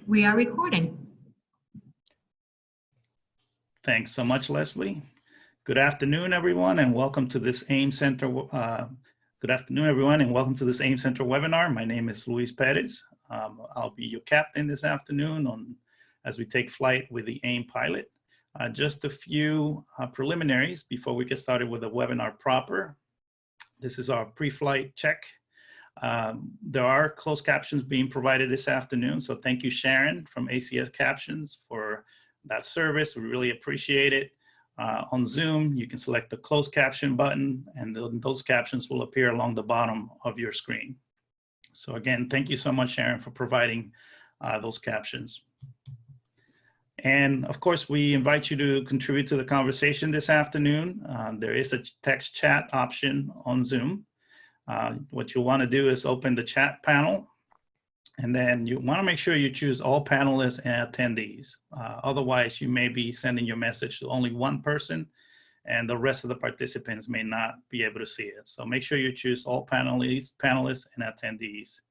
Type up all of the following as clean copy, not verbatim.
We are recording. Thanks so much, Leslie. Good afternoon, everyone, and welcome to this AIM Center. Good afternoon, everyone, and welcome to this AIM Center webinar. My name is Luis Perez. I'll be your captain this afternoon as we take flight with the AIM Pilot. Just a few preliminaries before we get started with the webinar proper. This is our pre-flight check. There are closed captions being provided this afternoon, so thank you, Sharon from ACS Captions, for that service. We really appreciate it. On Zoom, you can select the closed caption button, and those captions will appear along the bottom of your screen. So again, thank you so much, Sharon, for providing those captions. And of course, we invite you to contribute to the conversation this afternoon. There is a text chat option on Zoom. What you'll want to do is open the chat panel, and then you want to make sure you choose all panelists and attendees. Otherwise, you may be sending your message to only one person, and the rest of the participants may not be able to see it. So make sure you choose all panelists and attendees.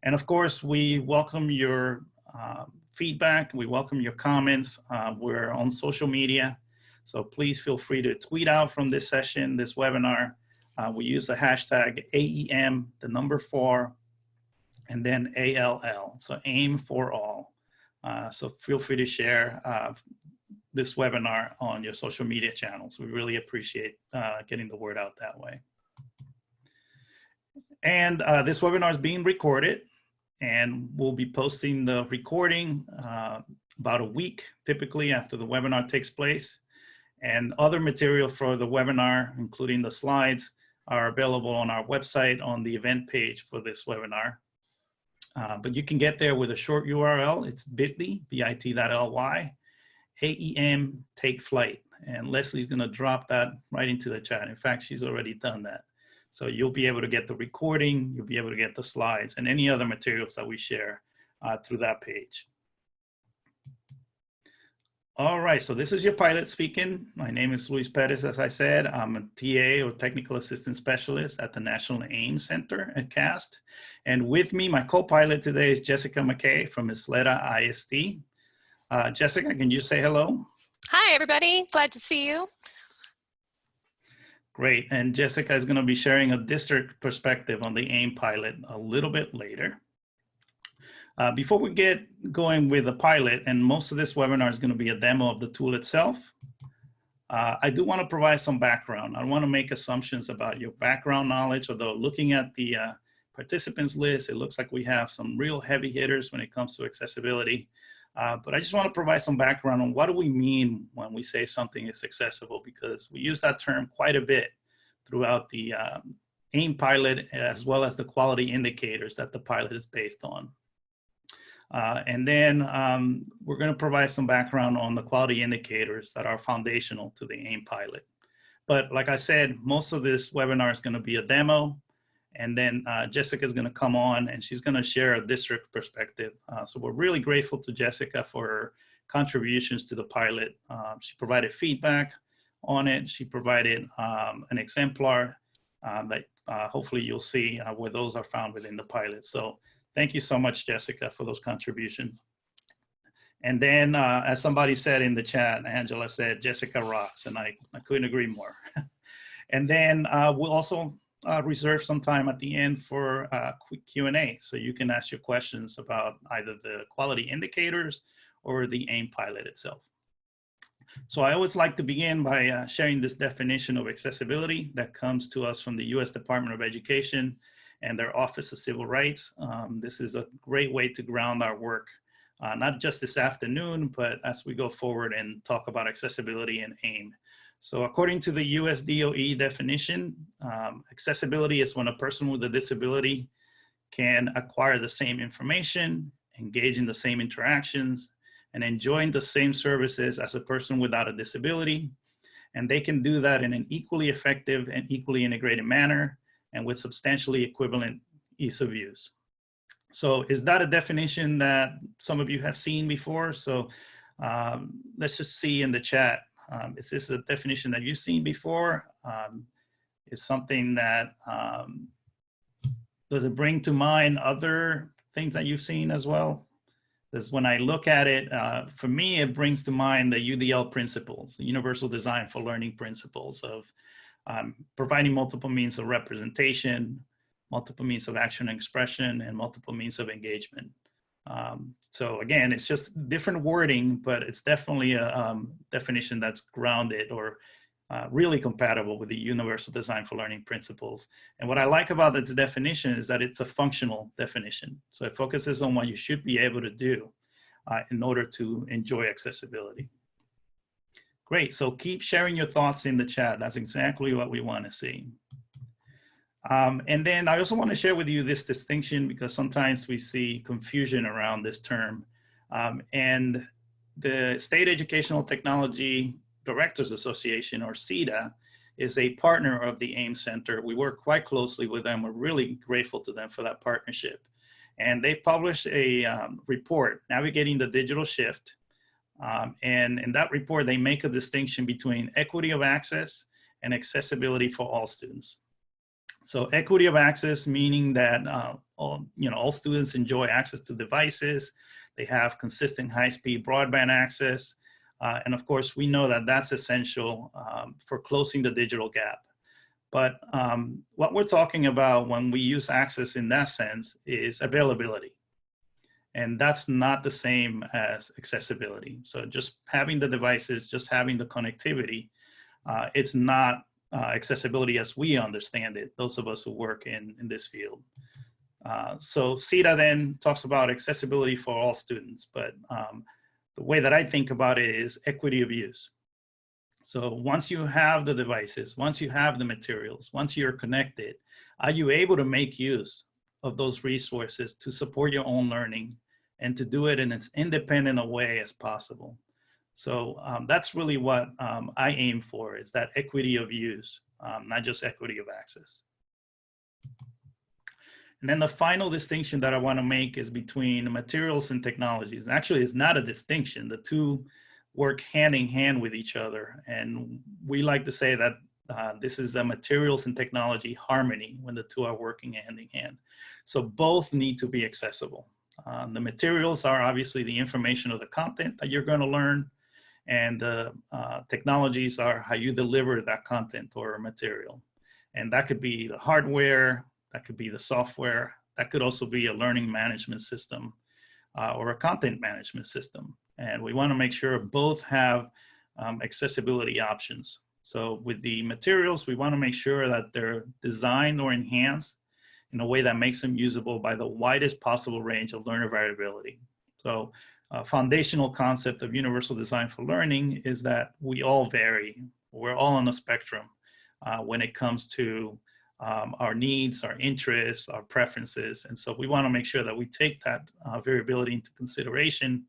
And of course, we welcome your feedback. We welcome your comments. We're on social media, so please feel free to tweet out from this session, this webinar. We use the hashtag AEM, the number 4, and then ALL, so AIM for all. So feel free to share this webinar on your social media channels. We really appreciate getting the word out that way. And this webinar is being recorded, and we'll be posting the recording about a week, typically after the webinar takes place. And other material for the webinar, including the slides, are available on our website on the event page for this webinar. But you can get there with a short URL. It's bit.ly, AEM take flight. And Leslie's gonna drop that right into the chat. In fact, she's already done that. So you'll be able to get the recording, you'll be able to get the slides and any other materials that we share through that page. All right, so this is your pilot speaking. My name is Luis Perez, as I said. I'm a TA or Technical Assistant Specialist at the National AIM Center at CAST. And with me, my co-pilot today is Jessica McKay from Ysleta ISD. Jessica, can you say hello? Hi, everybody. Glad to see you. Great, and Jessica is gonna be sharing a district perspective on the AIM pilot a little bit later. Before we get going with the pilot, and most of this webinar is going to be a demo of the tool itself, I do want to provide some background. I want to make assumptions about your background knowledge, although looking at the participants list, it looks like we have some real heavy hitters when it comes to accessibility. But I just want to provide some background on what do we mean when we say something is accessible, because we use that term quite a bit throughout the AIM pilot, as well as the quality indicators that the pilot is based on. And then we're going to provide some background on the quality indicators that are foundational to the AIM pilot. But like I said, most of this webinar is going to be a demo, and then Jessica is going to come on and she's going to share a district perspective. So we're really grateful to Jessica for her contributions to the pilot. She provided feedback on it. She provided an exemplar that hopefully you'll see where those are found within the pilot. So thank you so much, Jessica, for those contributions. And then, as somebody said in the chat, Angela said, Jessica rocks, and I couldn't agree more. And then we'll also reserve some time at the end for a quick Q&A, so you can ask your questions about either the quality indicators or the AIM pilot itself. So I always like to begin by sharing this definition of accessibility that comes to us from the U.S. Department of Education and their Office of Civil Rights. This is a great way to ground our work, not just this afternoon, but as we go forward and talk about accessibility and AIM. So according to the US DOE definition, accessibility is when a person with a disability can acquire the same information, engage in the same interactions, and enjoy the same services as a person without a disability. And they can do that in an equally effective and equally integrated manner, and with substantially equivalent ease of use. So is that a definition that some of you have seen before? So let's just see in the chat. Is this a definition that you've seen before? Is something that, does it bring to mind other things that you've seen as well? Because when I look at it, for me, it brings to mind the UDL principles, the Universal Design for Learning principles of providing multiple means of representation, multiple means of action and expression, and multiple means of engagement. So again, it's just different wording, but it's definitely a definition that's grounded or really compatible with the Universal Design for Learning principles. And what I like about its definition is that it's a functional definition. So it focuses on what you should be able to do in order to enjoy accessibility. Great, so keep sharing your thoughts in the chat. That's exactly what we want to see. And then I also want to share with you this distinction because sometimes we see confusion around this term. And the State Educational Technology Directors Association, or SETA, is a partner of the AEM Center. We work quite closely with them. We're really grateful to them for that partnership. And they published a report, Navigating the Digital Shift. And in that report, they make a distinction between equity of access and accessibility for all students. So equity of access, meaning that all students enjoy access to devices. They have consistent high-speed broadband access. And of course, we know that that's essential for closing the digital gap. But what we're talking about when we use access in that sense is availability. And that's not the same as accessibility. So just having the devices, just having the connectivity, it's not accessibility as we understand it, those of us who work in this field. So SETA then talks about accessibility for all students, but the way that I think about it is equity of use. So once you have the devices, once you have the materials, once you're connected, are you able to make use of those resources to support your own learning and to do it in as independent a way as possible? So that's really what I aim for, is that equity of use, not just equity of access. And then the final distinction that I want to make is between materials and technologies. And actually, it's not a distinction. The two work hand in hand with each other. And we like to say that this is a materials and technology harmony when the two are working hand in hand. So both need to be accessible. The materials are obviously the information of the content that you're going to learn. And the technologies are how you deliver that content or material. And that could be the hardware, that could be the software, that could also be a learning management system or a content management system. And we want to make sure both have accessibility options. So with the materials, we want to make sure that they're designed or enhanced in a way that makes them usable by the widest possible range of learner variability. So a foundational concept of universal design for learning is that we all vary. We're all on a spectrum when it comes to our needs, our interests, our preferences. And so we want to make sure that we take that variability into consideration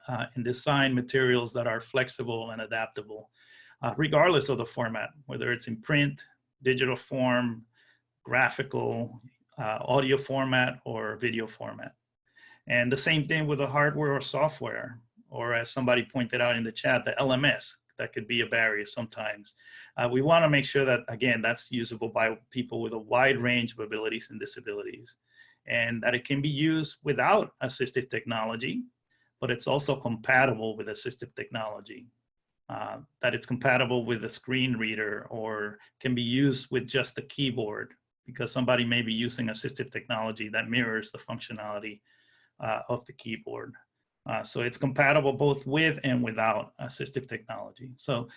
and design materials that are flexible and adaptable, regardless of the format, whether it's in print, digital form, graphical, audio format, or video format. And the same thing with the hardware or software, or as somebody pointed out in the chat, the LMS, that could be a barrier sometimes. We want to make sure that, again, that's usable by people with a wide range of abilities and disabilities, and that it can be used without assistive technology, but it's also compatible with assistive technology, that it's compatible with a screen reader or can be used with just the keyboard, because somebody may be using assistive technology that mirrors the functionality of the keyboard. So it's compatible both with and without assistive technology. So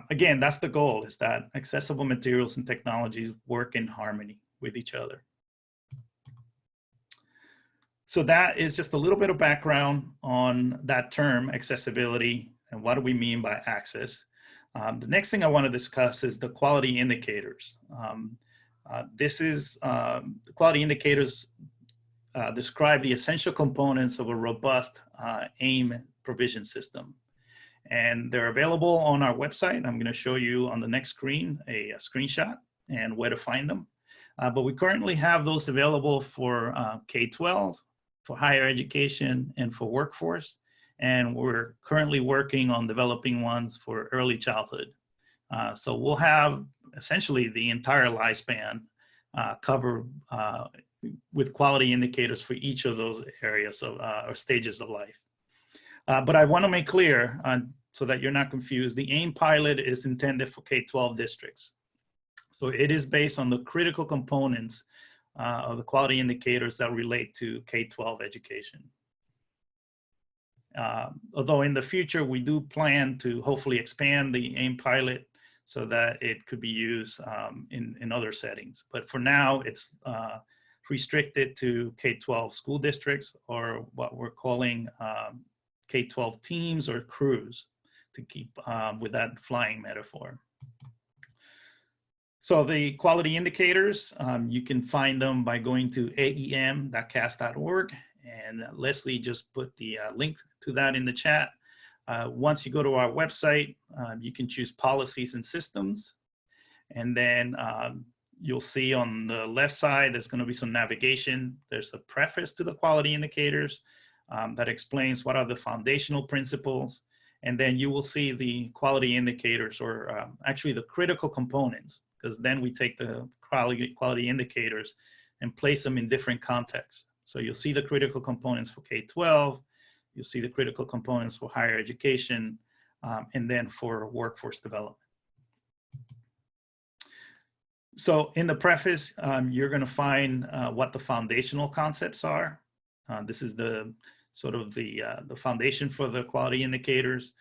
again, that's the goal, is that accessible materials and technologies work in harmony with each other. So that is just a little bit of background on that term, accessibility, and what do we mean by access. The next thing I want to discuss is the quality indicators. The quality indicators describe the essential components of a robust AEM provision system. And they're available on our website. I'm going to show you on the next screen a screenshot and where to find them. But we currently have those available for K-12, for higher education, and for workforce. And we're currently working on developing ones for early childhood. So we'll have essentially the entire lifespan covered with quality indicators for each of those areas of, or stages of life. But I want to make clear, so that you're not confused, the AIM pilot is intended for K-12 districts. So it is based on the critical components of the quality indicators that relate to K-12 education. Although in the future, we do plan to hopefully expand the AIM pilot so that it could be used in other settings. But for now, it's restricted to K-12 school districts, or what we're calling K-12 teams or crews, to keep with that flying metaphor. So the quality indicators, you can find them by going to aem.cas.org, and Leslie just put the link to that in the chat. Once you go to our website, you can choose policies and systems, and then you'll see on the left side, there's going to be some navigation. There's a preface to the quality indicators that explains what are the foundational principles. And then you will see the quality indicators, or actually the critical components, because then we take the quality indicators and place them in different contexts. So you'll see the critical components for K-12, you'll see the critical components for higher education, and then for workforce development. So in the preface, you're going to find what the foundational concepts are. This is the sort of the foundation for the quality indicators.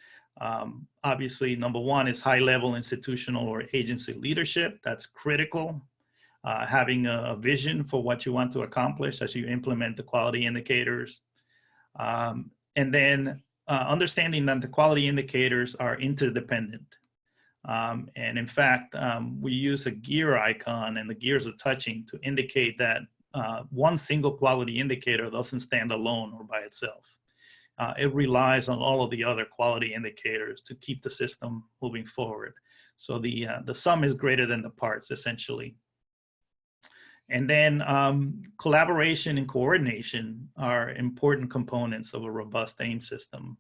Obviously, number one is high-level institutional or agency leadership. That's critical. Having a vision for what you want to accomplish as you implement the quality indicators. And then understanding that the quality indicators are interdependent. And in fact, we use a gear icon, and the gears are touching to indicate that one single quality indicator doesn't stand alone or by itself. It relies on all of the other quality indicators to keep the system moving forward. So the sum is greater than the parts, essentially. And then collaboration and coordination are important components of a robust AIM system.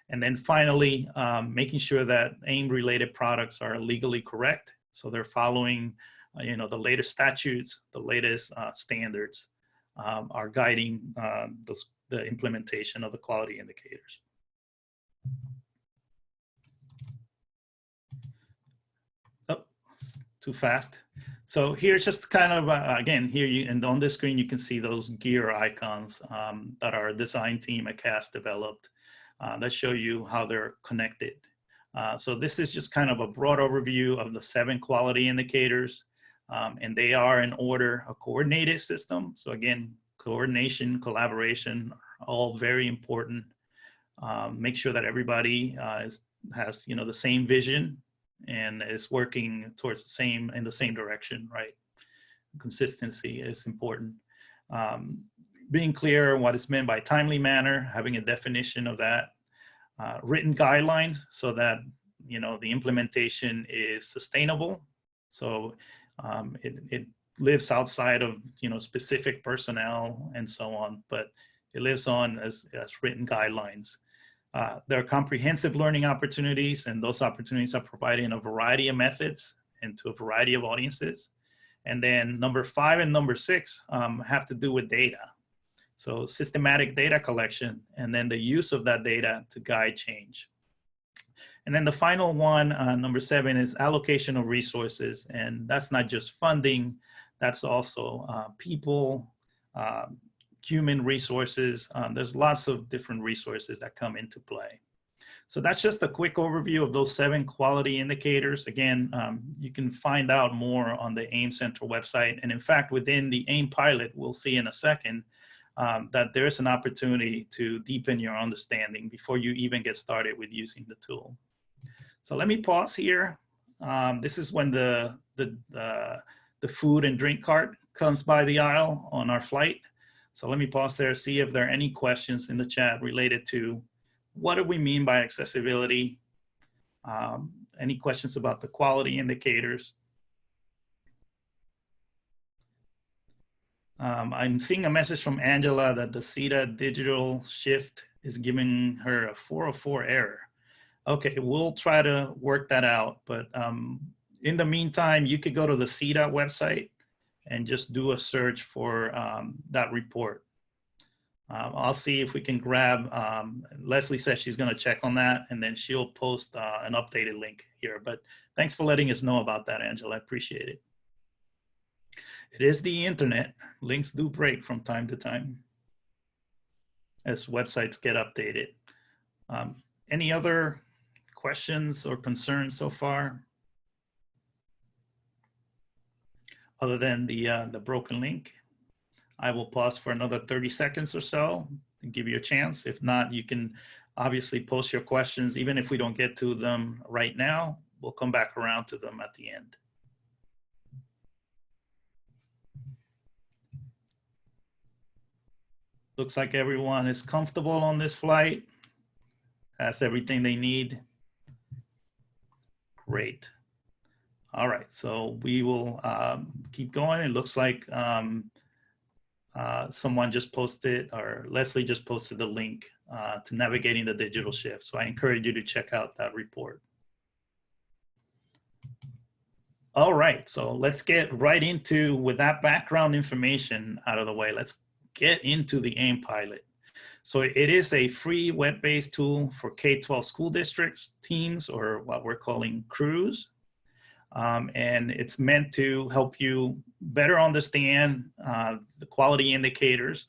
And then finally, making sure that AIM-related products are legally correct. So they're following the latest statutes, the latest standards are guiding the implementation of the quality indicators. Oh, too fast. So here's just kind of, again, here and on this screen, you can see those gear icons that our design team at CAS developed that show you how they're connected. So this is just kind of a broad overview of the 7 quality indicators. And they are in order a coordinated system. So again, coordination, collaboration, all very important. Make sure that everybody has the same vision and is working towards in the same direction, right? Consistency is important. Being clear on what is meant by timely manner, having a definition of that, written guidelines so that the implementation is sustainable. So it lives outside of specific personnel and so on, but it lives on as written guidelines. There are comprehensive learning opportunities, and those opportunities are provided in a variety of methods and to a variety of audiences. And then number 5 and number 6 have to do with data. So systematic data collection, and then the use of that data to guide change. And then the final one, number 7, is allocation of resources. And that's not just funding, that's also people, human resources. There's lots of different resources that come into play. So that's just a quick overview of those 7 quality indicators. Again, you can find out more on the AIM Central website. And in fact, within the AIM pilot, we'll see in a second, that there's an opportunity to deepen your understanding before you even get started with using the tool. So let me pause here. This is when the food and drink cart comes by the aisle on our flight. So let me pause there, see if there are any questions in the chat related to what do we mean by accessibility? Any questions about the quality indicators? I'm seeing a message from Angela that the Ysleta digital shift is giving her a 404 error. Okay, we'll try to work that out. But in the meantime, you could go to the Ysleta website and just do a search for that report. I'll see if we can grab, Leslie says she's going to check on that, and then she'll post an updated link here. But thanks for letting us know about that, Angela. I appreciate it. It is the internet. Links do break from time to time as websites get updated. Any other questions or concerns so far? Other than the broken link? I will pause for another 30 seconds or so and give you a chance. If not, you can obviously post your questions. Even if we don't get to them right now, we'll come back around to them at the end. Looks like everyone is comfortable on this flight. Has everything they need. Great. All right, so we will keep going. It looks like someone just posted, or Leslie just posted the link to navigating the digital shift. So I encourage you to check out that report. All right, so let's get right into, with that background information out of the way, let's get into the AEM Pilot. So it is a free web-based tool for K-12 school districts, teams, or what we're calling crews. And it's meant to help you better understand the quality indicators,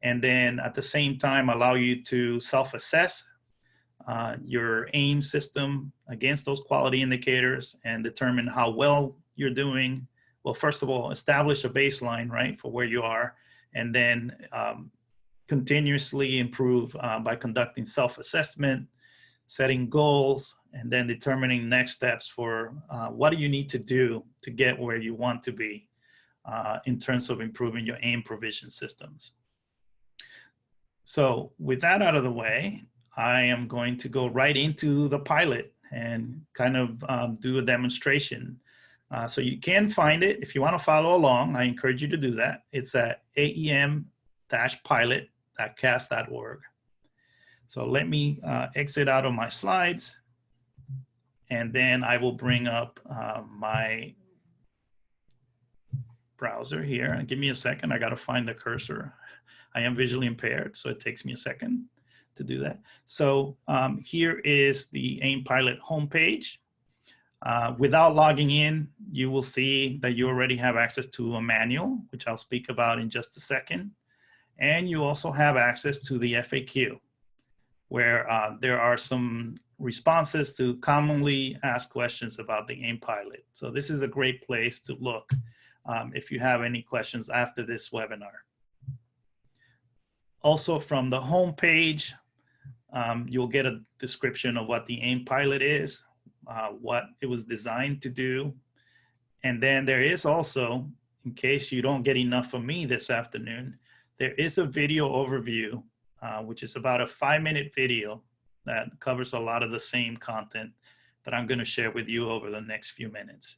and then at the same time allow you to self-assess your AEM system against those quality indicators and determine how well you're doing. Well, first of all, establish a baseline, right, for where you are, and then continuously improve by conducting self-assessment, setting goals, and then determining next steps for what do you need to do to get where you want to be in terms of improving your AEM provision systems. So with that out of the way, I am going to go right into the pilot and kind of do a demonstration. So you can find it. If you want to follow along, I encourage you to do that. It's at aem-pilot.cas.org. So let me exit out of my slides, and then I will bring up my browser here. And give me a second, I gotta find the cursor. I am visually impaired, so it takes me a second to do that. So here is the AEM Pilot homepage. Without logging in, you will see that you already have access to a manual, which I'll speak about in just a second. And you also have access to the FAQ, where there are some responses to commonly asked questions about the AEM Pilot. So this is a great place to look if you have any questions after this webinar. Also from the home page, you'll get a description of what the AEM Pilot is, what it was designed to do. And then there is also, in case you don't get enough of me this afternoon, there is a video overview which is about a 5-minute video that covers a lot of the same content that I'm going to share with you over the next few minutes.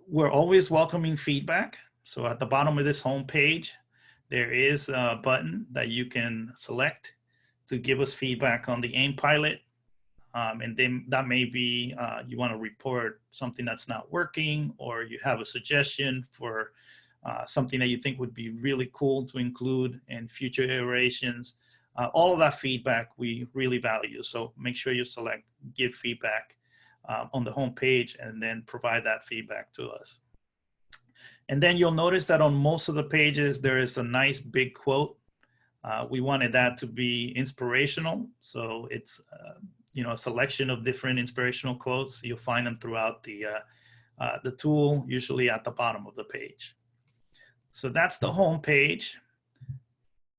We're always welcoming feedback. So at the bottom of this homepage, there is a button that you can select to give us feedback on the AEM Pilot. And then that may be you want to report something that's not working, or you have a suggestion for something that you think would be really cool to include in future iterations. All of that feedback we really value. So make sure you select give feedback on the home page, and then provide that feedback to us. And then you'll notice that on most of the pages, there is a nice big quote. We wanted that to be inspirational. So it's a selection of different inspirational quotes. You'll find them throughout the tool, usually at the bottom of the page. So that's the home page.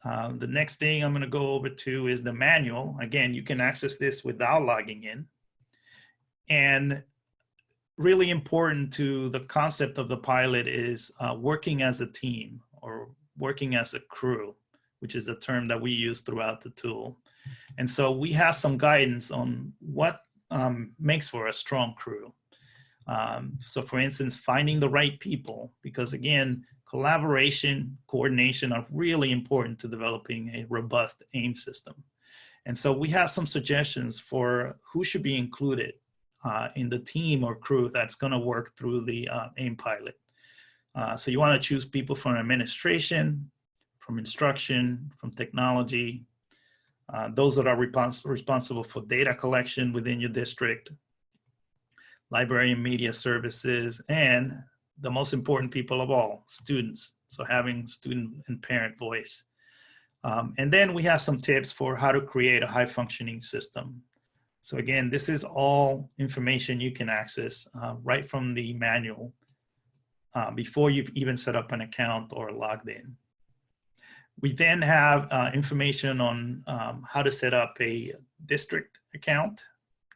The next thing I'm going to go over to is the manual. Again, you can access this without logging in. And really important to the concept of the pilot is working as a team, or working as a crew, which is a term that we use throughout the tool. And so we have some guidance on what makes for a strong crew. So for instance, finding the right people, because again, collaboration, coordination are really important to developing a robust AEM system. And so we have some suggestions for who should be included in the team or crew that's going to work through the AEM Pilot. So you want to choose people from administration, from instruction, from technology, those that are responsible for data collection within your district, library and media services, and the most important people of all, students. So having student and parent voice. And then we have some tips for how to create a high functioning system. So again, this is all information you can access right from the manual before you've even set up an account or logged in. We then have information on how to set up a district account,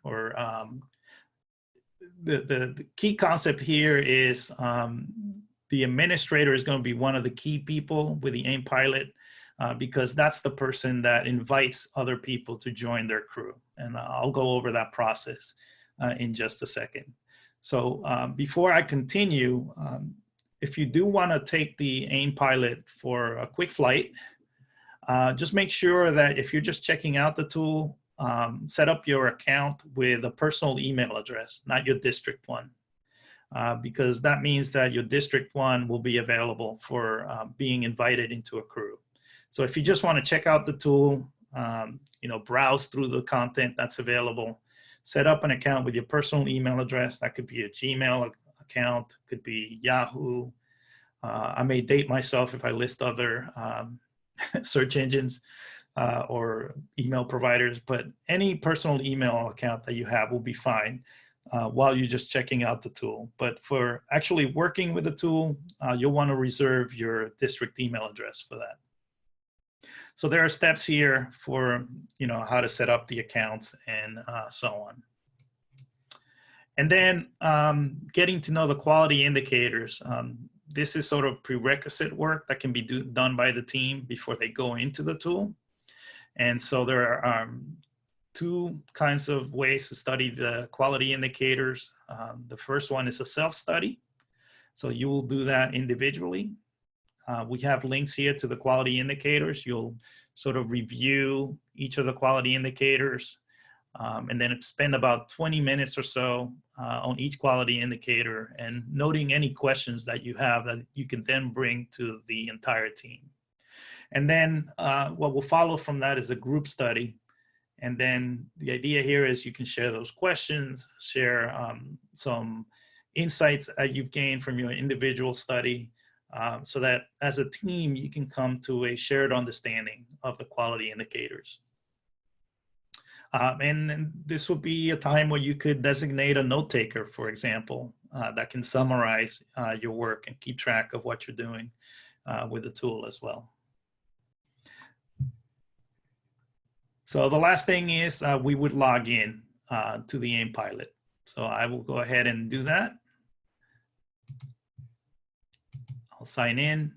or the key concept here is the administrator is going to be one of the key people with the AIM Pilot because that's the person that invites other people to join their crew. And I'll go over that process in just a second. So before I continue, if you do want to take the AIM Pilot for a quick flight, just make sure that if you're just checking out the tool, set up your account with a personal email address, not your district one, because that means that your district one will be available for being invited into a crew. So if you just want to check out the tool, browse through the content that's available, set up an account with your personal email address. That could be a Gmail account, could be Yahoo. I may date myself if I list other search engines or email providers, but any personal email account that you have will be fine while you're just checking out the tool. But for actually working with the tool, you'll want to reserve your district email address for that. So there are steps here for how to set up the accounts and so on. And then getting to know the quality indicators. This is sort of prerequisite work that can be done by the team before they go into the tool. And so there are two kinds of ways to study the quality indicators. The first one is a self-study. So you will do that individually. We have links here to the quality indicators. You'll sort of review each of the quality indicators and then spend about 20 minutes or so on each quality indicator and noting any questions that you have that you can then bring to the entire team. And then what will follow from that is a group study. And then the idea here is you can share those questions, share some insights that you've gained from your individual study, so that as a team, you can come to a shared understanding of the quality indicators. And this would be a time where you could designate a note taker, for example, that can summarize your work and keep track of what you're doing with the tool as well. So the last thing is we would log in to the AIM Pilot. So I will go ahead and do that. I'll sign in,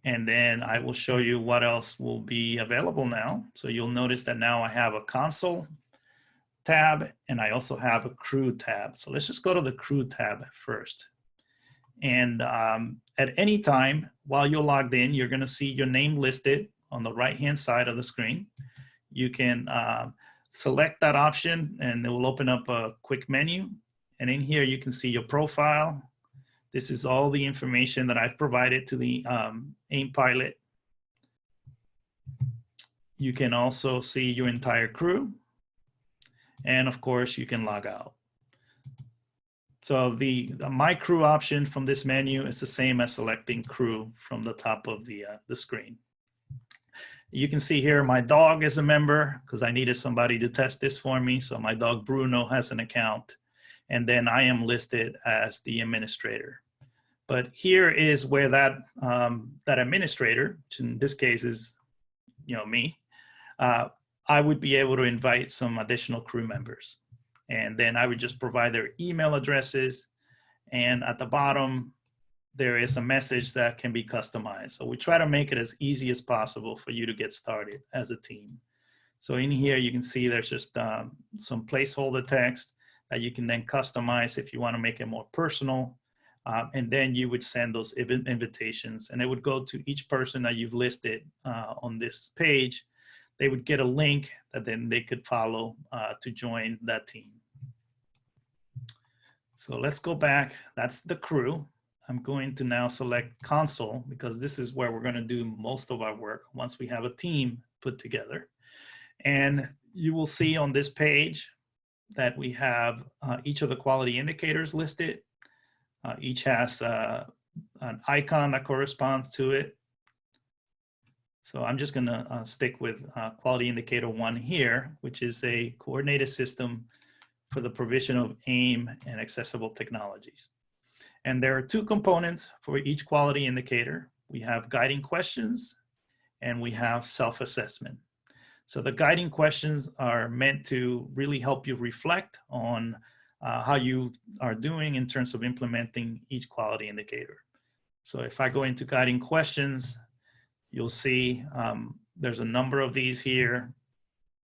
and then I will show you what else will be available now. So you'll notice that now I have a console tab, and I also have a crew tab. So let's just go to the crew tab first. And at any time while you're logged in, you're going to see your name listed on the right-hand side of the screen. You can select that option, and it will open up a quick menu. And in here, you can see your profile. This is all the information that I've provided to the AIM Pilot. You can also see your entire crew. And of course, you can log out. So the My Crew option from this menu is the same as selecting crew from the top of the screen. You can see here my dog is a member because I needed somebody to test this for me. So my dog Bruno has an account. And then I am listed as the administrator. But here is where that administrator, which in this case is me, I would be able to invite some additional crew members. And then I would just provide their email addresses. And at the bottom, there is a message that can be customized. So we try to make it as easy as possible for you to get started as a team. So in here, you can see there's just some placeholder text that you can then customize if you want to make it more personal. And then you would send those invitations, and it would go to each person that you've listed on this page. They would get a link that then they could follow to join that team. So let's go back. That's the crew. I'm going to now select console because this is where we're going to do most of our work once we have a team put together. And you will see on this page that we have each of the quality indicators listed. Each has an icon that corresponds to it. So I'm just going to stick with quality indicator 1 here, which is a coordinated system for the provision of AIM and accessible technologies. And there are 2 components for each quality indicator. We have guiding questions and we have self-assessment. So the guiding questions are meant to really help you reflect on how you are doing in terms of implementing each quality indicator. So if I go into guiding questions, you'll see there's a number of these here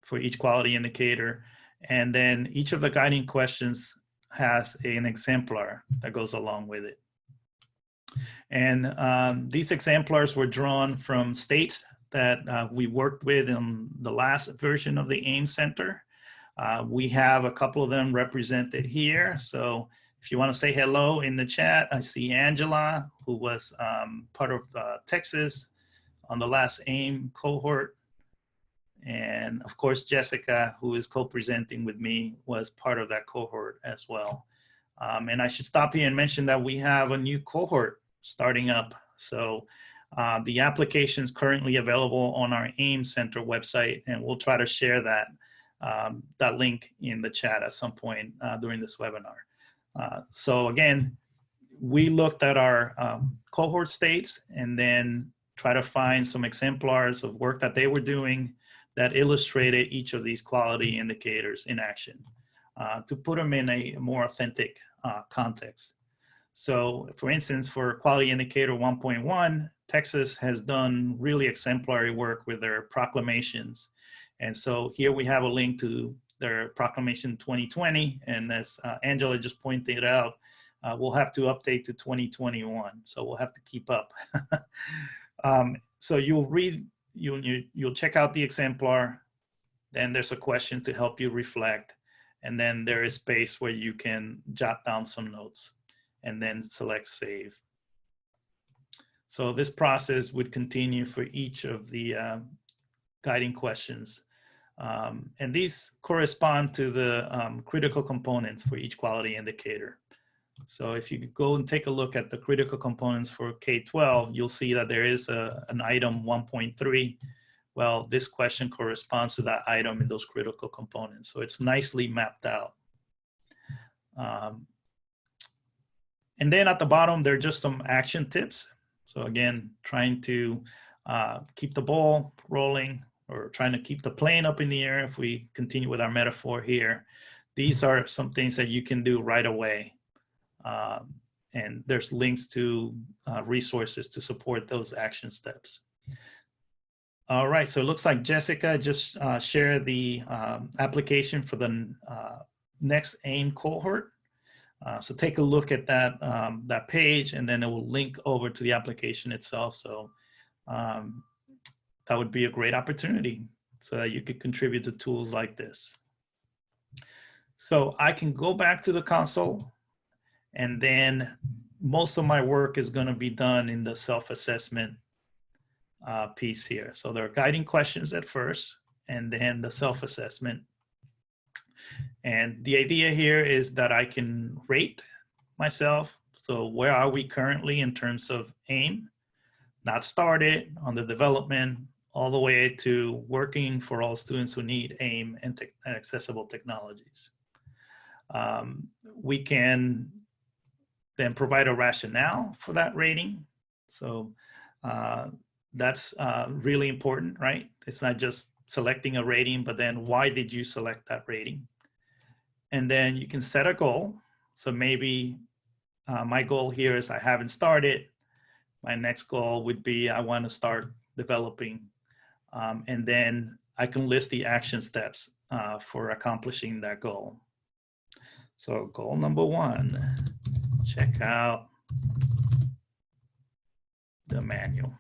for each quality indicator. And then each of the guiding questions has an exemplar that goes along with it. And these exemplars were drawn from states that we worked with in the last version of the AIM Center. We have a couple of them represented here. So if you want to say hello in the chat, I see Angela, who was part of Texas on the last AIM cohort. And of course, Jessica, who is co-presenting with me, was part of that cohort as well. And I should stop here and mention that we have a new cohort starting up. So the application is currently available on our AIM Center website, and we'll try to share that, that link in the chat at some point during this webinar. So again, we looked at our cohort states and then try to find some exemplars of work that they were doing that illustrated each of these quality indicators in action to put them in a more authentic context. So for instance, for quality indicator 1.1, Texas has done really exemplary work with their proclamations. And so here we have a link to their proclamation 2020. And as Angela just pointed out, we'll have to update to 2021. So we'll have to keep up. So you'll read, you'll check out the exemplar. Then there's a question to help you reflect. And then there is space where you can jot down some notes and then select save. So this process would continue for each of the guiding questions. And these correspond to the critical components for each quality indicator. So if you go and take a look at the critical components for K-12, you'll see that there is an item 1.3. Well, this question corresponds to that item in those critical components. So it's nicely mapped out. And then at the bottom, there are just some action tips. So again, trying to keep the ball rolling or trying to keep the plane up in the air if we continue with our metaphor here. These are some things that you can do right away. And there's links to resources to support those action steps. All right, so it looks like Jessica just shared the application for the next AIM cohort. So take a look at that, that page, and then it will link over to the application itself. So that would be a great opportunity so that you could contribute to tools like this. So I can go back to the console, and then most of my work is going to be done in the self-assessment piece here. So there are guiding questions at first, and then the self-assessment. And the idea here is that I can rate myself. So where are we currently in terms of AIM? Not started, on the development, all the way to working for all students who need AIM and accessible technologies. We can then provide a rationale for that rating. So that's really important, right? It's not just selecting a rating, but then why did you select that rating? And then you can set a goal. So maybe my goal here is I haven't started. My next goal would be I want to start developing. And then I can list the action steps for accomplishing that goal. So goal number 1, check out the manual.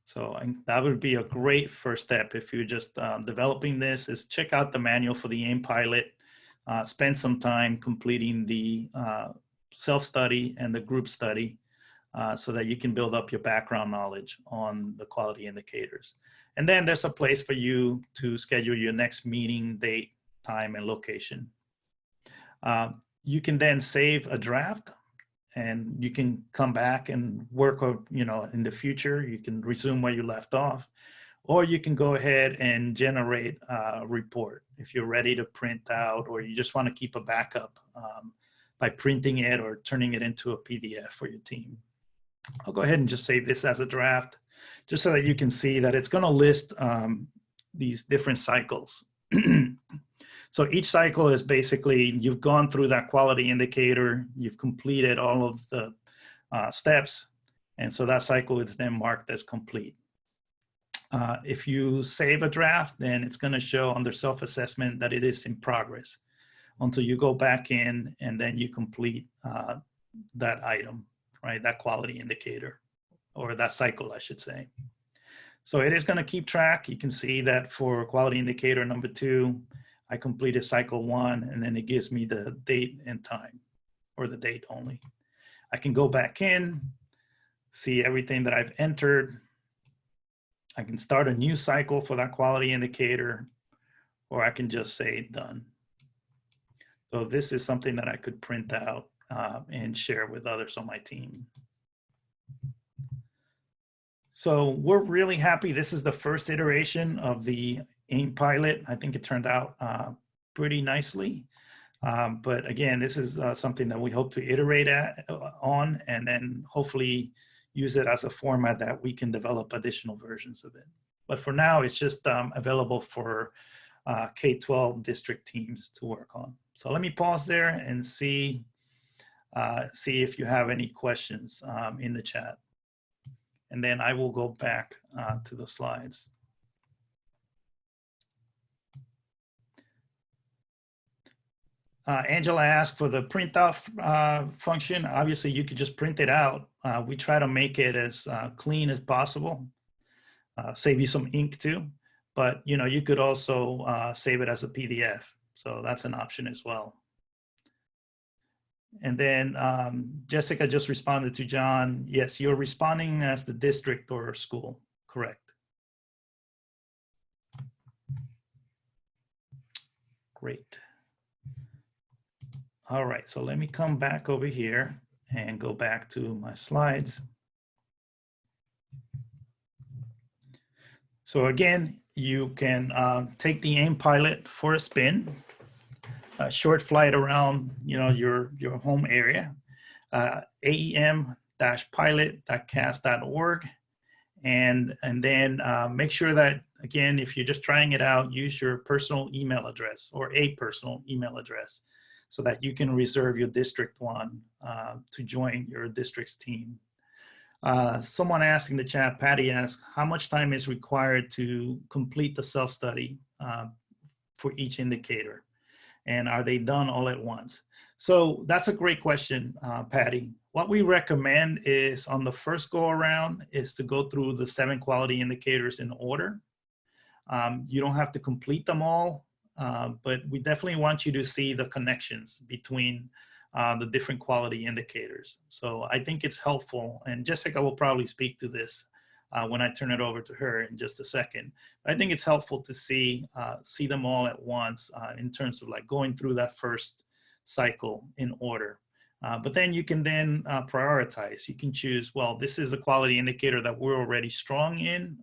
So that would be a great first step if you're just developing this, is check out the manual for the AIM Pilot. Spend some time completing the self-study and the group study so that you can build up your background knowledge on the quality indicators. And then there's a place for you to schedule your next meeting date, time, and location. You can then save a draft, and you can come back and work on, in the future. You can resume where you left off, or you can go ahead and generate a report if you're ready to print out, or you just want to keep a backup by printing it or turning it into a PDF for your team. I'll go ahead and just save this as a draft, just so that you can see that it's going to list these different cycles. So each cycle is basically, you've gone through that quality indicator, you've completed all of the steps, and so that cycle is then marked as complete. If you save a draft, then it's going to show under self-assessment that it is in progress until you go back in and then you complete that item, right? That quality indicator, or that cycle, I should say. So it is going to keep track. You can see that for quality indicator number 2, I completed cycle 1, and then it gives me the date and time, or the date only. I can go back in, see everything that I've entered. I can start a new cycle for that quality indicator, or I can just say done. So this is something that I could print out and share with others on my team. So we're really happy. This is the first iteration of the AEM pilot. I think it turned out pretty nicely. But again, this is something that we hope to iterate on, and then hopefully use it as a format that we can develop additional versions of it. But for now, it's just available for K-12 district teams to work on. So let me pause there and see if you have any questions in the chat. And then I will go back to the slides. Angela asked for the printout function. Obviously, you could just print it out. We try to make it as clean as possible. Save you some ink too, but you could also save it as a PDF. So that's an option as well. And then Jessica just responded to John. Yes, you're responding as the district or school, correct. Great. All right, so let me come back over here and go back to my slides. So again, you can take the AEM pilot for a spin, a short flight around your home area, aem-pilot.cas.org, and then make sure that, again, if you're just trying it out, use your personal email address or a personal email address, so that you can reserve your district one to join your district's team. Someone asked in the chat, Patty asked, how much time is required to complete the self-study for each indicator? And are they done all at once? So that's a great question, Patty. What we recommend is on the first go around is to go through the 7 quality indicators in order. You don't have to complete them all. But we definitely want you to see the connections between the different quality indicators. So I think it's helpful, and Jessica will probably speak to this when I turn it over to her in just a second. I think it's helpful to see them all at once in terms of like going through that first cycle in order. But then you can then prioritize. You can choose, well, this is a quality indicator that we're already strong in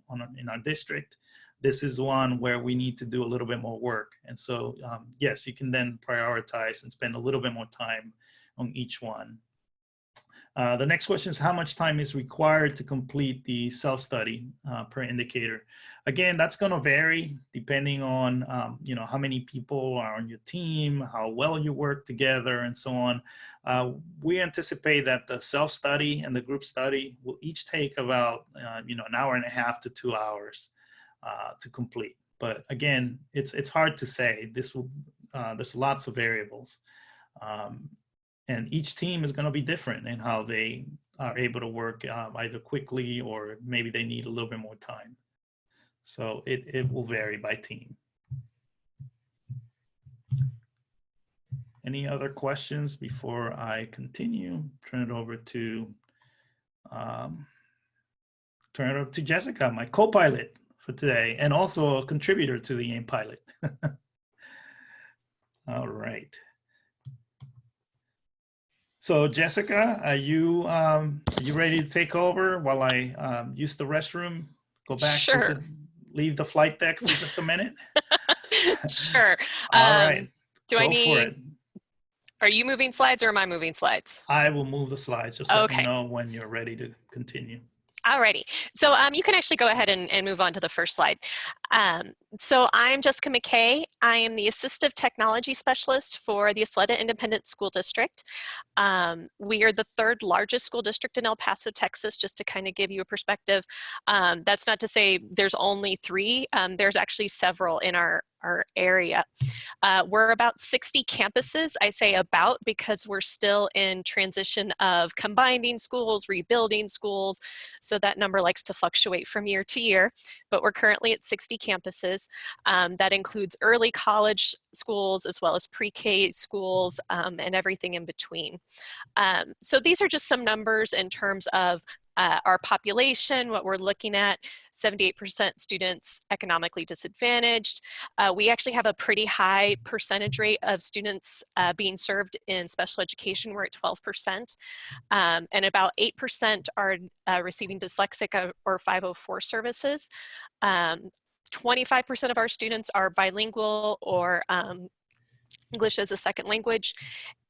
our district. This is one where we need to do a little bit more work. And so, yes, you can then prioritize and spend a little bit more time on each one. The next question is, how much time is required to complete the self-study per indicator? Again, that's going to vary depending on how many people are on your team, how well you work together, and so on. We anticipate that the self-study and the group study will each take about an hour and a half to 2 hours to complete. But again, it's hard to say. There's lots of variables. And each team is going to be different in how they are able to work either quickly or maybe they need a little bit more time. So it will vary by team. any other questions before I continue? Turn it over to Jessica, my co-pilot for today, and also a contributor to the AIM Pilot. All right. So Jessica, are you ready to take over while I use the restroom? Go back Sure. to leave the flight deck for just a minute? Sure. All right. Do I Go for it. Are you moving slides or am I moving slides? I will move the slides. Just let me Okay. know when you're ready to continue. Alrighty. So you can actually go ahead and move on to the first slide. So I'm Jessica McKay. I am the Assistive Technology Specialist for the Ysleta Independent School District. We are the third largest school district in El Paso, Texas, just to kind of give you a perspective. That's not to say there's only 3. There's actually several in our area. We're about 60 campuses. I say about because we're still in transition of combining schools, rebuilding schools, so that number likes to fluctuate from year to year, but we're currently at 60 campuses. That includes early college schools as well as pre-K schools and everything in between. So these are just some numbers in terms of our population, what we're looking at, 78% students economically disadvantaged. We actually have a pretty high percentage rate of students being served in special education. We're at 12%. And about 8% are receiving dyslexic or 504 services. 25% of our students are bilingual or English as a second language.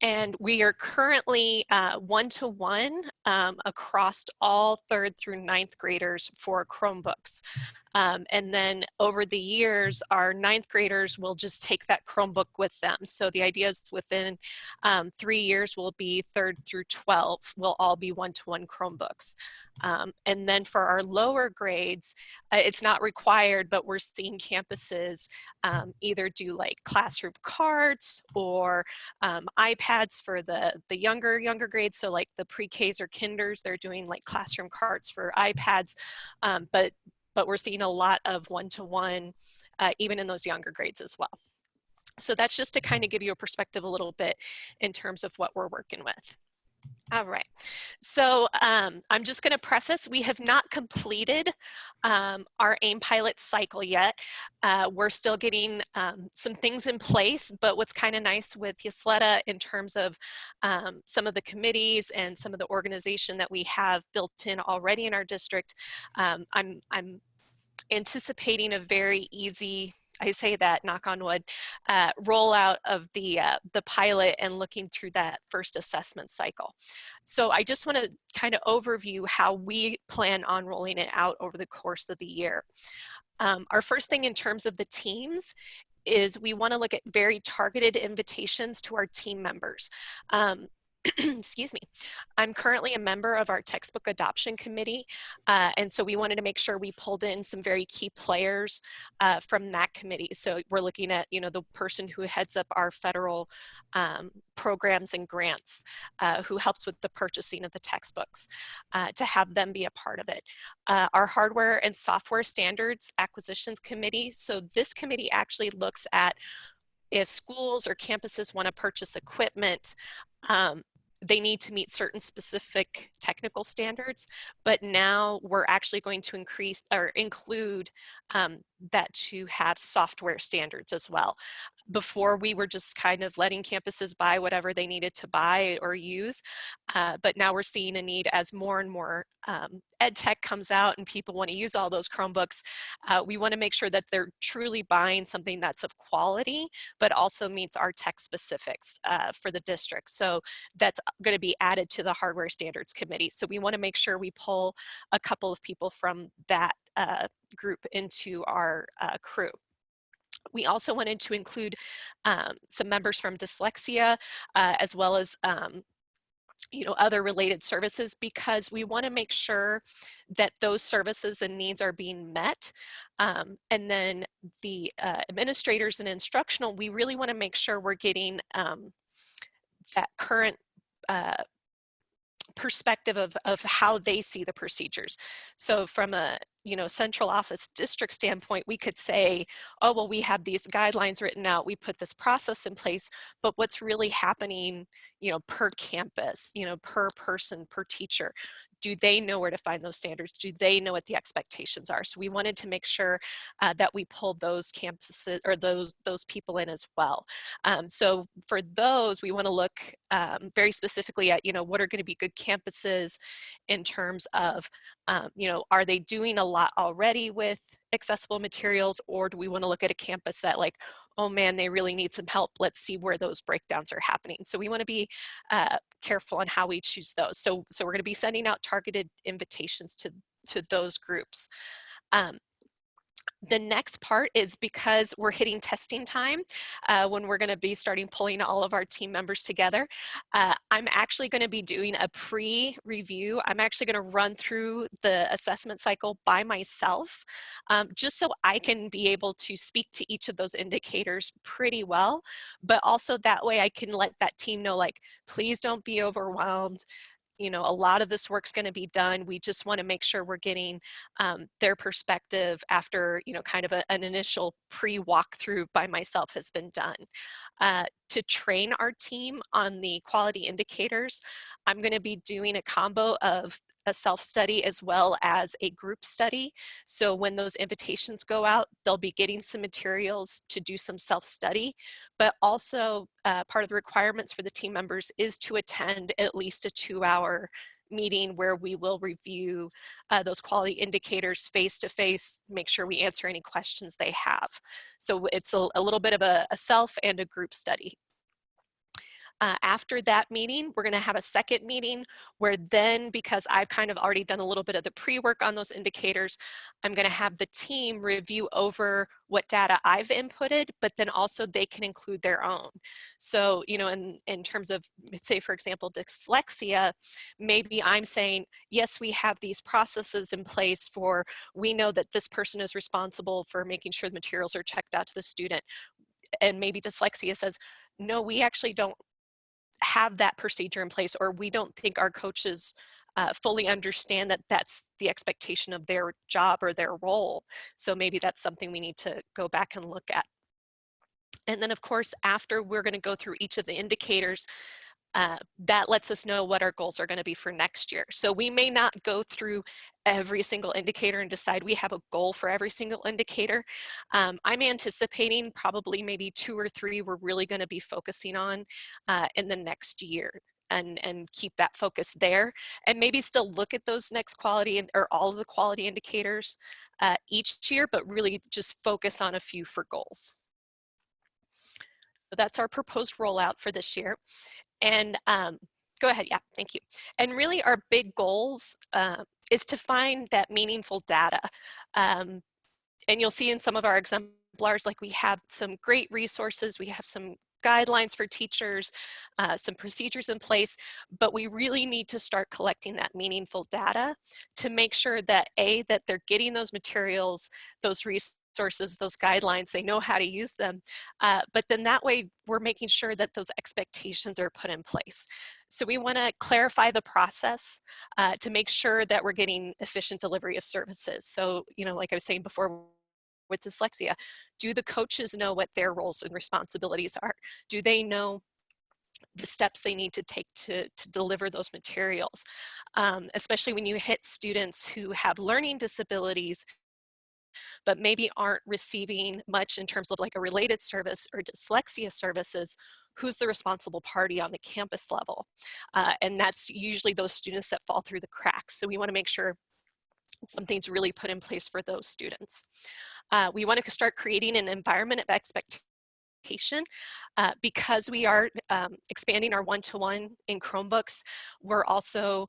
And we are currently one-to-one across all 3rd through 9th graders for Chromebooks. And then over the years, our 9th graders will just take that Chromebook with them. So the idea is within 3 years will be 3rd through 12 will all be one-to-one Chromebooks. And then for our lower grades, it's not required, but we're seeing campuses either do like classroom carts or iPads for the younger grades. So like the pre-Ks or kinders, they're doing like classroom carts for iPads, but we're seeing a lot of one-to-one even in those younger grades as well. So that's just to kind of give you a perspective a little bit in terms of what we're working with. All right, so I'm just going to preface, we have not completed our AIM pilot cycle yet. We're still getting some things in place, but what's kind of nice with Ysleta in terms of some of the committees and some of the organization that we have built in already in our district, I'm anticipating a very easy, I say that, knock on wood, rollout of the pilot and looking through that first assessment cycle. So I just want to kind of overview how we plan on rolling it out over the course of the year. Our first thing in terms of the teams is we want to look at very targeted invitations to our team members. Excuse me. I'm currently a member of our textbook adoption committee, and so we wanted to make sure we pulled in some very key players from that committee. So we're looking at, you know, the person who heads up our federal programs and grants, who helps with the purchasing of the textbooks, to have them be a part of it. Our hardware and software standards acquisitions committee. So this committee actually looks at if schools or campuses want to purchase equipment, they need to meet certain specific technical standards, but now we're actually going to increase or include that to have software standards as well. Before we were just kind of letting campuses buy whatever they needed to buy or use, but now we're seeing a need as more and more ed tech comes out and people want to use all those Chromebooks. We want to make sure that they're truly buying something that's of quality, but also meets our tech specifics for the district. So that's going to be added to the hardware standards committee. So we want to make sure we pull a couple of people from that group into our crew. We also wanted to include some members from dyslexia as well as you know, other related services, because we want to make sure that those services and needs are being met. And then the administrators and instructional, we really want to make sure we're getting that current perspective of how they see the procedures. So from a central office district standpoint, we could say, oh, well, we have these guidelines written out, we put this process in place, but what's really happening, per campus, per person, per teacher? Do they know where to find those standards? Do they know what the expectations are? So we wanted to make sure that we pulled those campuses or those people in as well. So for those, we want to look very specifically at, what are going to be good campuses in terms of, are they doing a lot already with accessible materials, or do we want to look at a campus that like, oh man, they really need some help. Let's see where those breakdowns are happening. So we want to be careful on how we choose those. So we're going to be sending out targeted invitations to those groups. The next part is because we're hitting testing time when we're going to be starting pulling all of our team members together. I'm actually going to be doing a pre-review. I'm actually going to run through the assessment cycle by myself, just so I can be able to speak to each of those indicators pretty well, but also that way I can let that team know, like, please don't be overwhelmed. A lot of this work's going to be done. We just want to make sure we're getting their perspective after, kind of an initial pre-walkthrough by myself has been done. To train our team on the quality indicators, I'm going to be doing a combo of a self-study as well as a group study. So when those invitations go out, they'll be getting some materials to do some self-study, but also part of the requirements for the team members is to attend at least a 2-hour meeting where we will review those quality indicators face-to-face, make sure we answer any questions they have. So it's a little bit of a self and a group study. After that meeting, we're going to have a second meeting where then, because I've kind of already done a little bit of the pre-work on those indicators, I'm going to have the team review over what data I've inputted, but then also they can include their own. So, in terms of, say, for example, dyslexia, maybe I'm saying, yes, we have these processes in place for, we know that this person is responsible for making sure the materials are checked out to the student. And maybe dyslexia says, no, we actually don't have that procedure in place, or we don't think our coaches fully understand that that's the expectation of their job or their role. So maybe that's something we need to go back and look at. And then of course, after we're going to go through each of the indicators, that lets us know what our goals are going to be for next year. So we may not go through every single indicator and decide we have a goal for every single indicator. I'm anticipating probably maybe 2 or 3 we're really going to be focusing on in the next year. And keep that focus there, and maybe still look at those next quality or all of the quality indicators each year, but really just focus on a few for goals. So that's our proposed rollout for this year. And go ahead, yeah, thank you. And really our big goals is to find that meaningful data. And you'll see in some of our exemplars, like we have some great resources, we have some guidelines for teachers, some procedures in place, but we really need to start collecting that meaningful data to make sure that that they're getting those materials, those resources, those guidelines, they know how to use them, but then that way we're making sure that those expectations are put in place. So we want to clarify the process to make sure that we're getting efficient delivery of services. So, like I was saying before, with dyslexia, do the coaches know what their roles and responsibilities are? Do they know the steps they need to take to deliver those materials? Especially when you hit students who have learning disabilities, but maybe aren't receiving much in terms of like a related service or dyslexia services, who's the responsible party on the campus level? And that's usually those students that fall through the cracks. So we want to make sure something's really put in place for those students. We want to start creating an environment of expectation. Because we are expanding our one-to-one in Chromebooks, we're also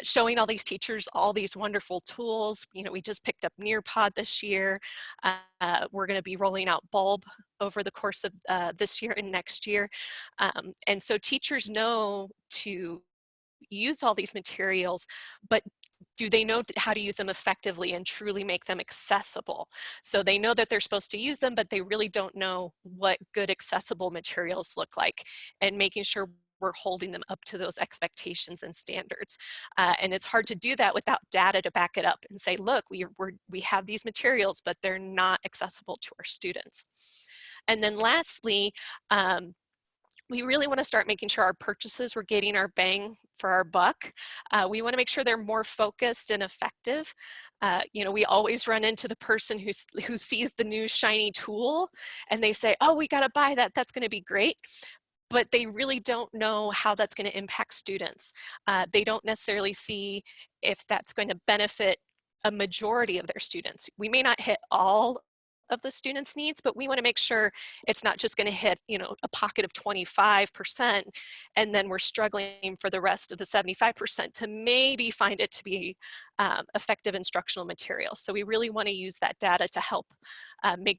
showing all these teachers all these wonderful tools. We just picked up Nearpod this year. We're going to be rolling out Bulb over the course of this year and next year. And so teachers know to use all these materials, but do they know how to use them effectively and truly make them accessible? So they know that they're supposed to use them, but they really don't know what good accessible materials look like, and making sure we're holding them up to those expectations and standards. And it's hard to do that without data to back it up and say, look, we have these materials, but they're not accessible to our students. And then lastly, we really want to start making sure our purchases, we're getting our bang for our buck. We want to make sure they're more focused and effective. You know, we always run into the person who sees the new shiny tool and they say, oh, we got to buy that. That's going to be great. But they really don't know how that's going to impact students. They don't necessarily see if that's going to benefit a majority of their students. We may not hit all of the students' needs, but we want to make sure it's not just going to hit, you know, a pocket of 25%, and then we're struggling for the rest of the 75% to maybe find it to be effective instructional materials. So we really want to use that data to help make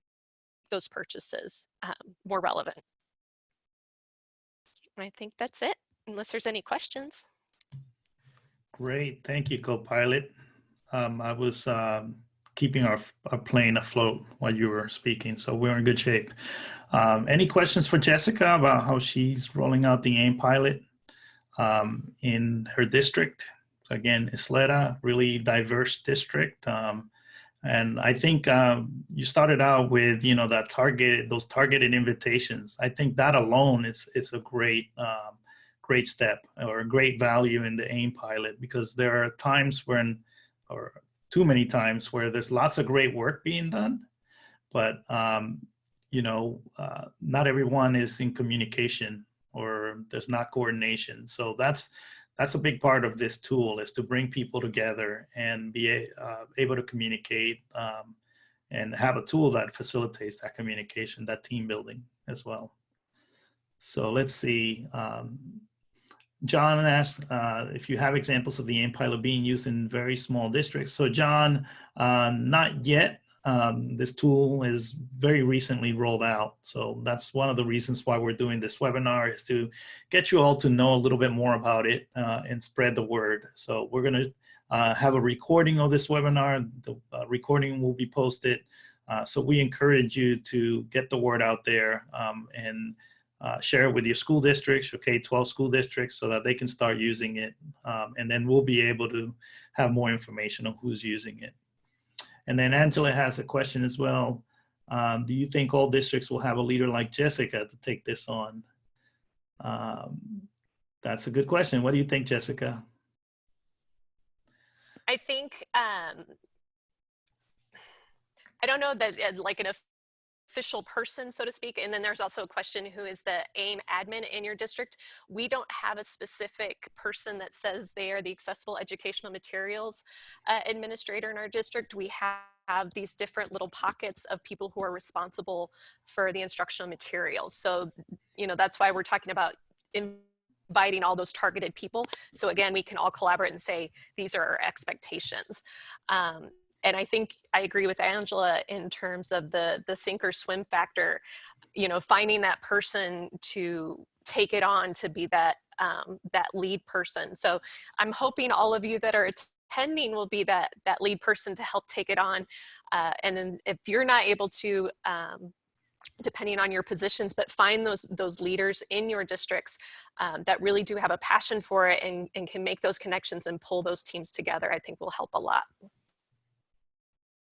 those purchases more relevant. I think that's it, unless there's any questions. Great, thank you, co-pilot. I was keeping our plane afloat while you were speaking, so we're in good shape. Any questions for Jessica about how she's rolling out the AIM pilot in her district? So again, Ysleta, really diverse district. And I think you started out with, you know, those targeted invitations. I think that alone is a great great step or a great value in the AIM pilot, because there are times when, or too many times, where there's lots of great work being done, but you know, not everyone is in communication, or there's not coordination. So that's a big part of this tool, is to bring people together and be able to communicate and have a tool that facilitates that communication, that team building as well. So let's see. John asked if you have examples of the AIM pilot being used in very small districts. So John, not yet. This tool is very recently rolled out. So that's one of the reasons why we're doing this webinar, is to get you all to know a little bit more about it and spread the word. So we're going to have a recording of this webinar. The recording will be posted. So we encourage you to get the word out there and share it with your school districts, your K-12 school districts, so that they can start using it. And then we'll be able to have more information on who's using it. And then Angela has a question as well. Do you think all districts will have a leader like Jessica to take this on? That's a good question. What do you think, Jessica? I think, I don't know that like an official person, so to speak. And then there's also a question, who is the AIM admin in your district? We don't have a specific person that says they are the accessible educational materials administrator in our district. We have these different little pockets of people who are responsible for the instructional materials. So, you know, that's why we're talking about inviting all those targeted people. So again, we can all collaborate and say, these are our expectations. And I think I agree with Angela in terms of the sink or swim factor, you know, finding that person to take it on, to be that, that lead person. So I'm hoping all of you that are attending will be that lead person to help take it on. And then if you're not able to, depending on your positions, but find those leaders in your districts that really do have a passion for it and can make those connections and pull those teams together, I think will help a lot.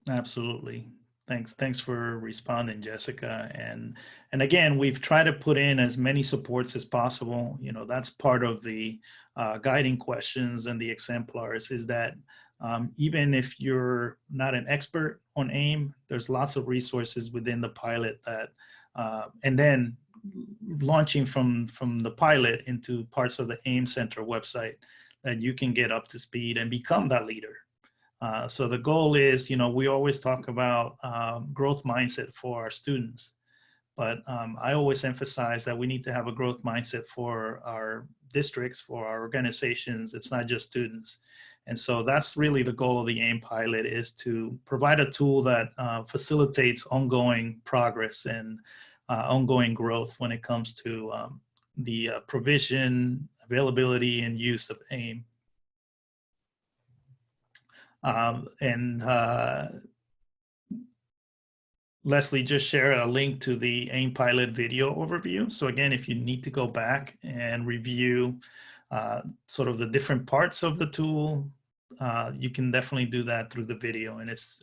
Absolutely. Thanks for responding, Jessica. And again, we've tried to put in as many supports as possible. You know, that's part of the guiding questions and the exemplars, is that even if you're not an expert on AIM, there's lots of resources within the pilot that, and then launching from the pilot into parts of the AIM Center website, that you can get up to speed and become that leader. So the goal is, you know, we always talk about growth mindset for our students, but I always emphasize that we need to have a growth mindset for our districts, for our organizations. It's not just students. And so that's really the goal of the AIM pilot, is to provide a tool that facilitates ongoing progress and ongoing growth when it comes to the provision, availability, and use of AIM. Leslie just shared a link to the AIM Pilot video overview. So again, if you need to go back and review sort of the different parts of the tool, you can definitely do that through the video. And it's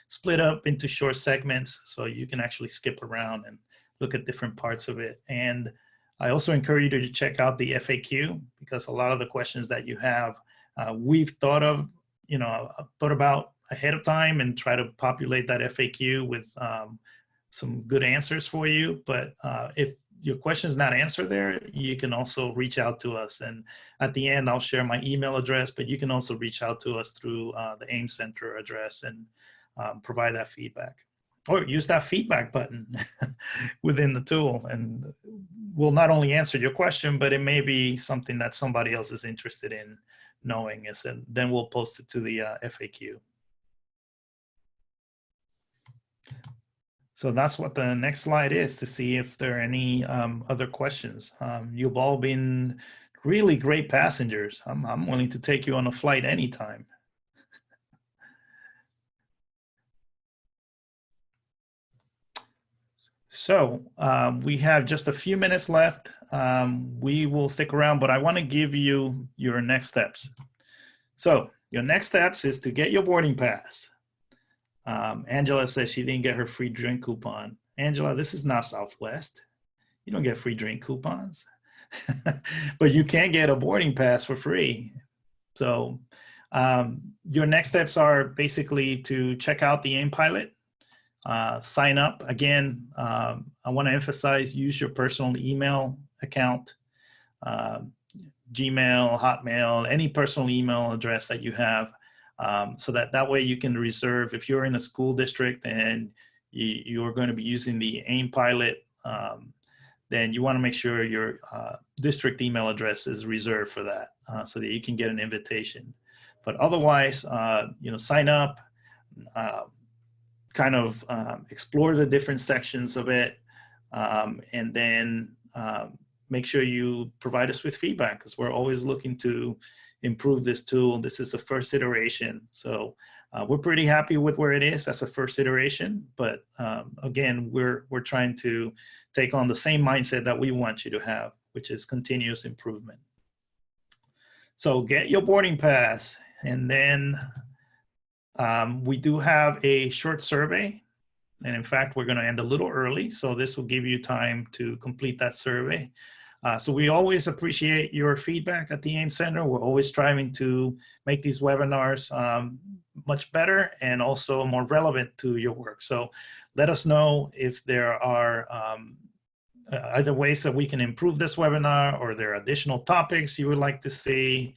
split up into short segments, so you can actually skip around and look at different parts of it. And I also encourage you to check out the FAQ, because a lot of the questions that you have, we've thought about ahead of time and try to populate that FAQ with some good answers for you. But if your question is not answered there, you can also reach out to us. And at the end, I'll share my email address, but you can also reach out to us through the AIM Center address and provide that feedback. Or use that feedback button within the tool, and we'll not only answer your question, but it may be something that somebody else is interested in knowing, and then we'll post it to the FAQ. So that's what the next slide is, to see if there are any other questions. You've all been really great passengers. I'm willing to take you on a flight anytime. So we have just a few minutes left. We will stick around, but I want to give you your next steps. So your next steps is to get your boarding pass. Angela says she didn't get her free drink coupon. Angela, this is not Southwest. You don't get free drink coupons, but you can get a boarding pass for free. So your next steps are basically to check out the AIM Pilot. Sign up. Again, I want to emphasize, use your personal email account, Gmail, Hotmail, any personal email address that you have, so that way you can reserve, if you're in a school district and you're going to be using the AIM Pilot, then you want to make sure your district email address is reserved for that, so that you can get an invitation. But otherwise, sign up, kind of explore the different sections of it, and then make sure you provide us with feedback, because we're always looking to improve this tool. This is the first iteration, so we're pretty happy with where it is as a first iteration. But again, we're trying to take on the same mindset that we want you to have, which is continuous improvement. So get your boarding pass, and then we do have a short survey, and in fact, we're going to end a little early, so this will give you time to complete that survey. So we always appreciate your feedback at the AIM Center. We're always striving to make these webinars much better and also more relevant to your work. So let us know if there are either ways that we can improve this webinar, or there are additional topics you would like to see.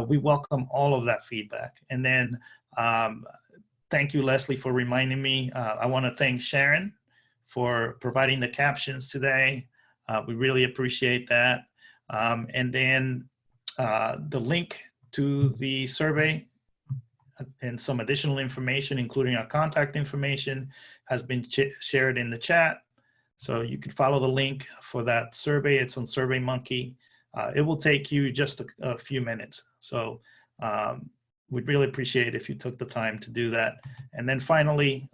We welcome all of that feedback. And then thank you, Leslie, for reminding me. I want to thank Sharon for providing the captions today. We really appreciate that. And then the link to the survey and some additional information, including our contact information, has been shared in the chat. So you can follow the link for that survey. It's on SurveyMonkey. It will take you just a few minutes. So we'd really appreciate if you took the time to do that. And then finally,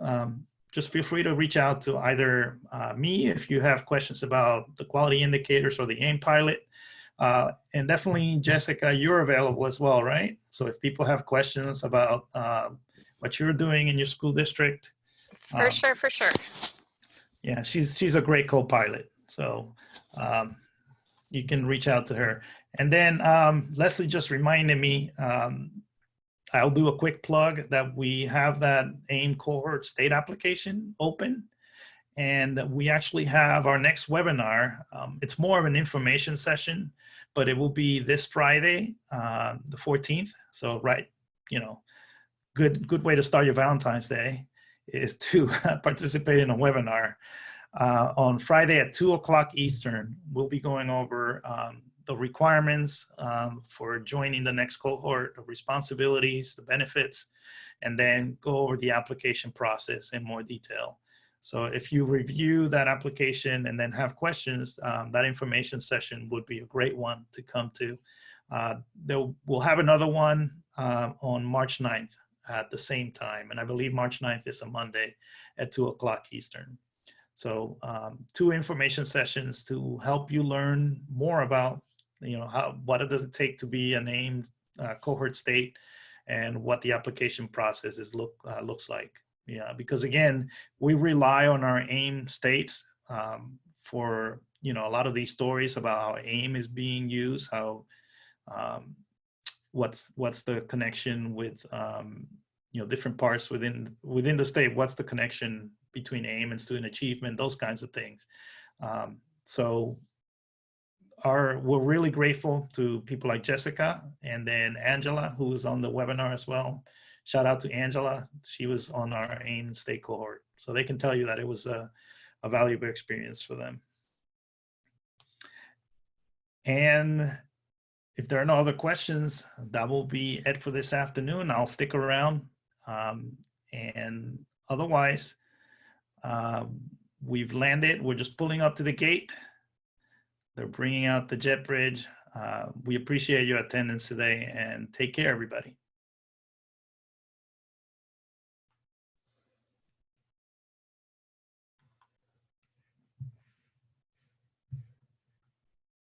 just feel free to reach out to either me if you have questions about the quality indicators or the AIM Pilot. And definitely, Jessica, you're available as well, right? So if people have questions about what you're doing in your school district. For sure. Yeah, she's a great co-pilot. So you can reach out to her. And then Leslie just reminded me, I'll do a quick plug that we have that AIM cohort state application open. And we actually have our next webinar. It's more of an information session, but it will be this Friday, the 14th. So good way to start your Valentine's Day is to participate in a webinar. On Friday at 2 o'clock Eastern, we'll be going over the requirements for joining the next cohort, the responsibilities, the benefits, and then go over the application process in more detail. So if you review that application and then have questions, that information session would be a great one to come to. We'll have another one on March 9th at the same time. And I believe March 9th is a Monday at 2 o'clock Eastern. So 2 information sessions to help you learn more about, what does it take to be a named cohort state, and what the application process looks like. Yeah, because again, we rely on our AIM states for a lot of these stories about how AIM is being used, how what's the connection with different parts within the state, what's the connection between AIM and student achievement, those kinds of things. So we're really grateful to people like Jessica and then Angela, who was on the webinar as well. Shout out to Angela. She was on our AIM state cohort. So they can tell you that it was a valuable experience for them. And if there are no other questions, that will be it for this afternoon. I'll stick around. And otherwise, we've landed. We're just pulling up to the gate. They're bringing out the jet bridge. We appreciate your attendance today, and take care, everybody.